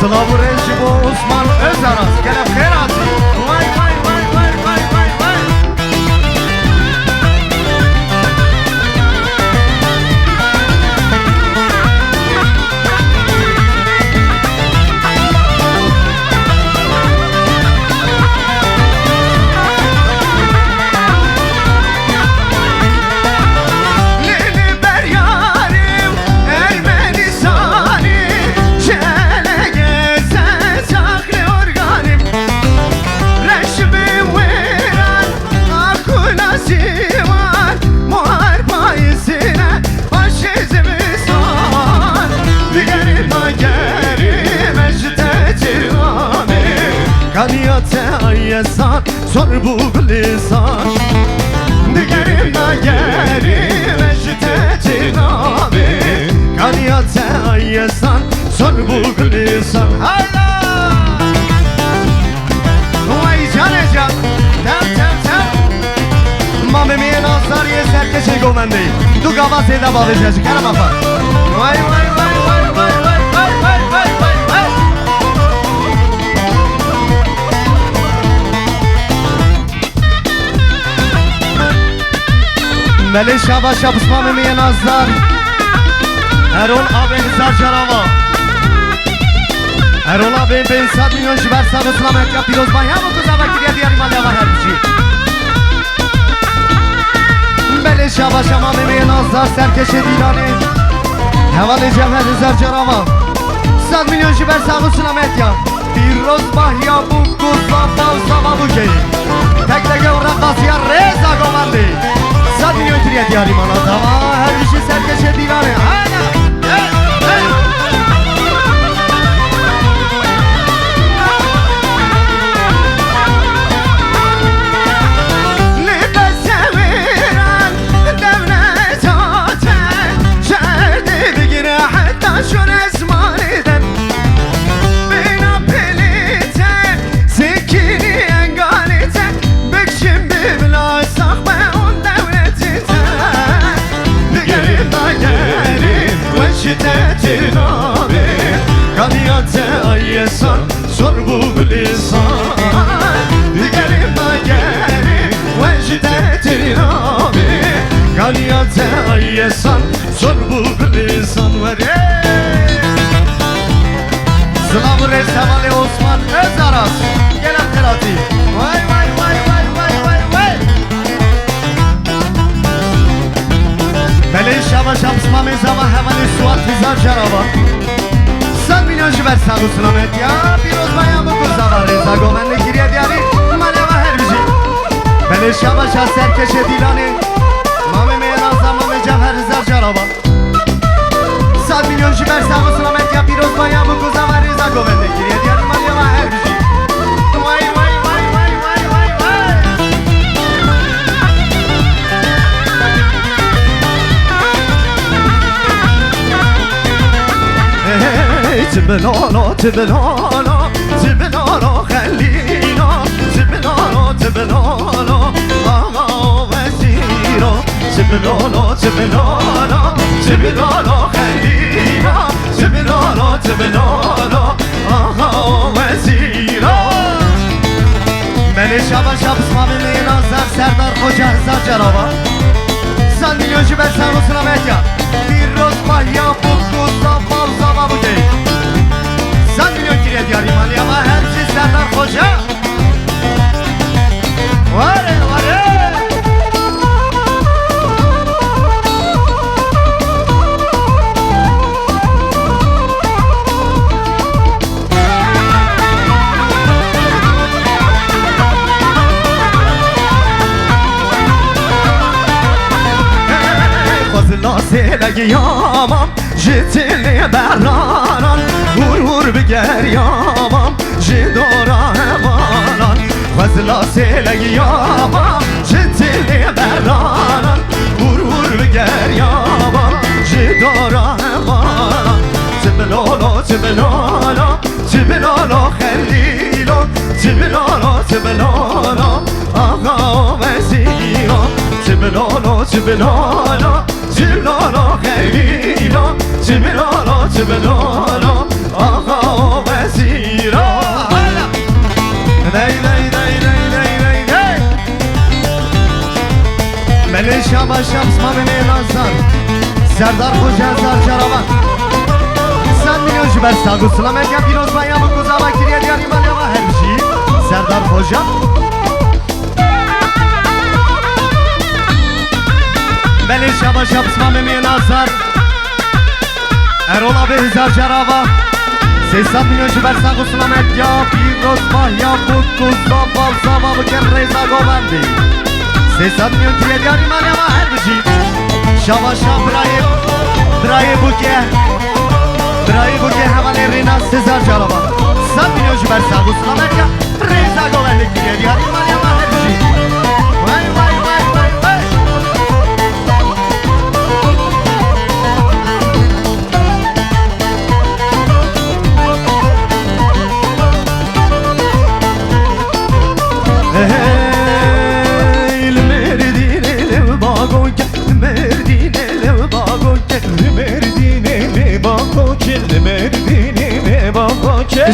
سلام رنج با عثمان ازاراز گلب خیراتی وای وای وای وای وای وای وای ayyasan sor bu lisan digerim nagerim eşite cinabi kaniyate ayyasan sor bu lisan hayla vay canecam tem tem tem mame mi nazar ye serkeşe gomendi tu gavase da bavececi kara bafa vay vay vay vay vay vay vay vay vay vay Mele şaba şabısma memiye nazlar Erol abi hizar carava Erol abi ben 100 milyon jiber sanısına mekya piroz banya mı kıza vakiriye diyarim alyava her bir şey Mele şaba şama memiye nazlar serkeşe dilani Hevali cevher hizar carava 100 milyon jiber sanısına mekya piroz banya bu kuzla balsama bu geyi Tek teke uğrakasıya reza gomandi 100 milyon kiriye diyarim ana dava her bir şey serkeşe dilani hala Libe seviren devlet aten şerdi bigire hatta şu resmaniden Bina pelite zekini engalite Bekşim bibla sakbe şiddetin abi kaniyate ayyesan sor bu lisan digerim nagerim ve şiddetin abi kaniyate ayyesan sor bu lisan ver Sılavı Resavali Osman Özaras gelen kırati vay vay vay vay vay vay vay Bele şava şapsma mezava hevali suat hizar carava 100 milyon jiber sanusuna medya Piroz bayan bu kuzava reza gomenli kiriye diyari Maleva her bici Bele şava şas serkeşe dilani Mame meyenaza mame cevher hizar carava 100 milyon jiber sanusuna medya Piroz bayan bu kuzava reza gomenli kiriye diyari Maleva her bici Vay vay vay vay vay vay vay تبنانا تبنانا تبنانا خلينا تبنانا تبنانا آقا وزیرا تبنانا تبنانا تبنانا خلينا تبنانا تبنانا آقا وزیرا Mele şaba şabısma bemeyi nazar Serdar Hoca hızar carava 100 milyon jiber sanusuna medya Bir roz mahya bu kuzla balzama bu değil 100 milyon kiriye diyarim aliyama her şey Serdar Hoca Vare vare Nasıl yamam jitili beranan Vur vur biger yamam jidora hevanan Vazla sele yamam jitili beranan Vur vur biger yamam jidora hevanan Tibinolo tibinolo tibinolo khalilo Tibinolo tibinolo ağa veziro Tibinolo tibinolo Tibinolo khalilo Tibinolo tibinolo ağa veziro شمس ما من نازدار سردار خوش هزار جراوان سن میلیون جبر ساگو سلامت یا پیروز بایا بگوزا و کریه دیاری مالیا و هرشی سردار خوشا بله شبا شمس ما من نازدار ارولا به هزار جراوان 300 میلیون جبر ساگو سلامت یا پیروز بایا بگوزا بالزا و بکر ریزا گوندی 300 میلیون کریه دیاری مالیا و هرشی شبا شب برای بوکه حواله رینا سزار جالبا 100 میلیون جبر ساگو سلامت یا ریزا گوندی کریه دیاری مالیا و هرشی وای وای وای وای وای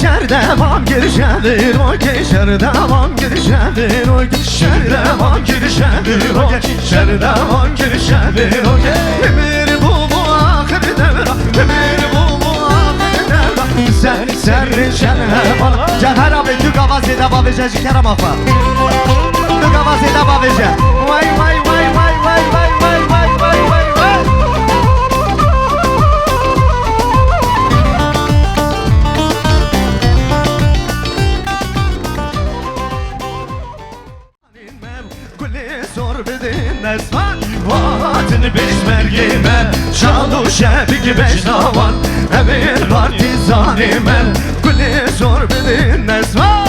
Şerdevam girişendir o ki Şerdevam girişendir o ki Şerdevam girişendir o ki Şerdevam girişendir o ki Emir bu ahir devra Emir bu ahir devra Sen serrişen bana Cevher abi tu gavazı da babıca şikerim afa Tu gavazı da babıca Vay vay vay vay vay vay vay vay vay vay vay Nesman vaatini beşmergime Şalu şebiki beşnavan Emir partizanimen Kulli zor bilin Nesman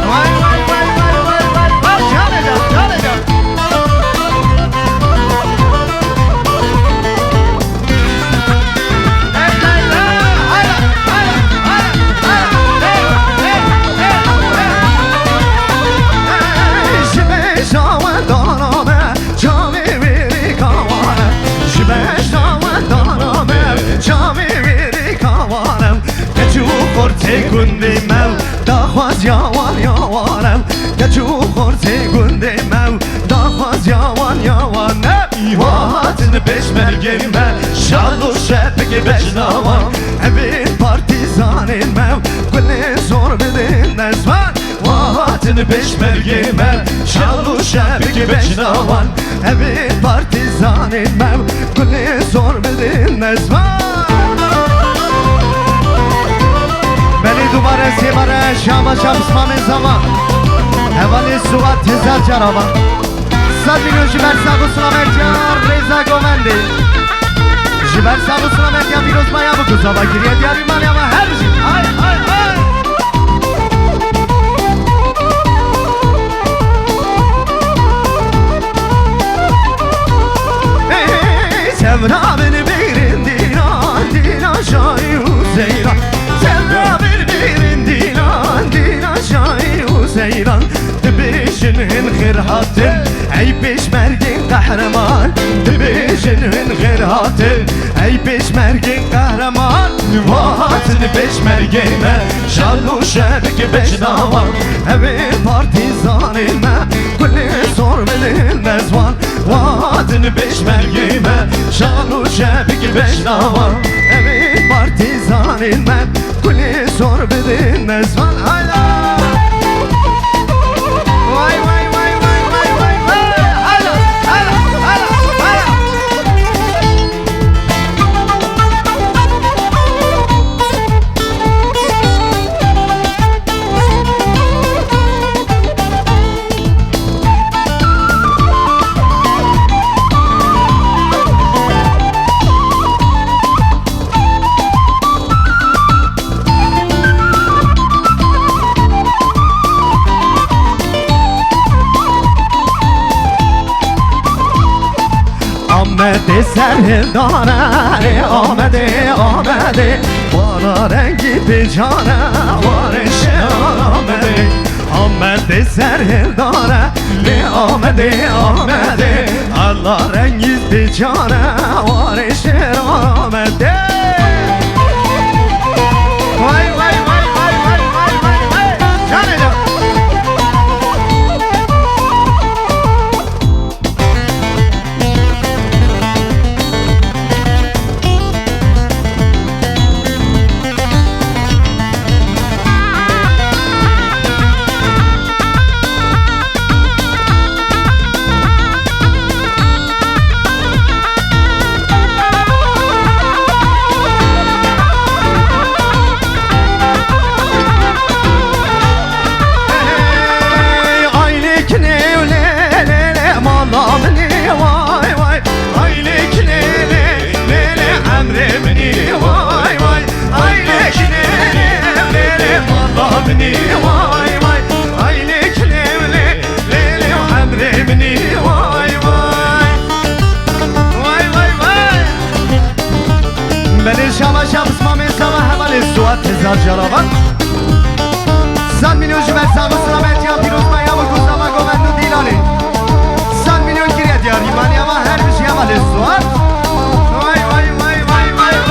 Vay vay vay vay vay vay vay Çalacağım çalacağım گوندی مو داخواز یاوان یاوانم گچو خورتی گوندی مو داخواز یاوان یاوانم واتن peşmergeyime şalu şepeki beşnavan Evin partizanin mev Kulli zor bilin nezvan Vaatın peşmergeyime şalu şepeki beşnavan Evin partizanin mev Kulli zor bilin nezvan Beni duvara sevara şama şapsma mezama Hevali suvat tezar carava 100 میلیون جبر ساگو سلامت یا ریزا گوندی جبر ساگو سلامت یا پیروز بایا بگوزا و گریه دیاری مالیا و هر جی آی آی آی Sevra beni birin dinan dinan şahi Hüseyran Sevra beni birin dinan dinan şahi Hüseyran Dibişinin khirhatın Ey peşmergin kahraman Dibişinin khirhatın Ey peşmergin kahraman Vaatını peşmergeyme Şallu şebeki beşnavan Evin partizanime Kulli zor bilin nezvan Vaatını peşmergeyme Şallu şebeki beşnavan Evin partizanime Kulli zor bilin nezvan Hayla Vay vay vay vay vay vay vay Hayla hayla hayla hayla آمده سرداره آمده آمده بارا رنگی به جانه وارش آمده آمده سرداره آمده آمده الله رنگی به جانه وارش آمده وای وای وای وای وای وای وای وای جانه جان شما شمس ما میزم همه سوات هزار جلابا 100 میلیون جبر سامو سلامت یا پیروز بایا و گوزا و گومن و دیلانی 100 میلیون گیره دیاری من یا هر بشی همه سوات وای وای وای وای وای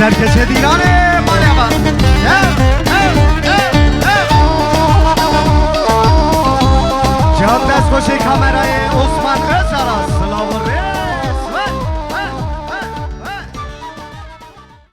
سرکشه دیرانه مالی با جهان دست باشه کامرای عثمان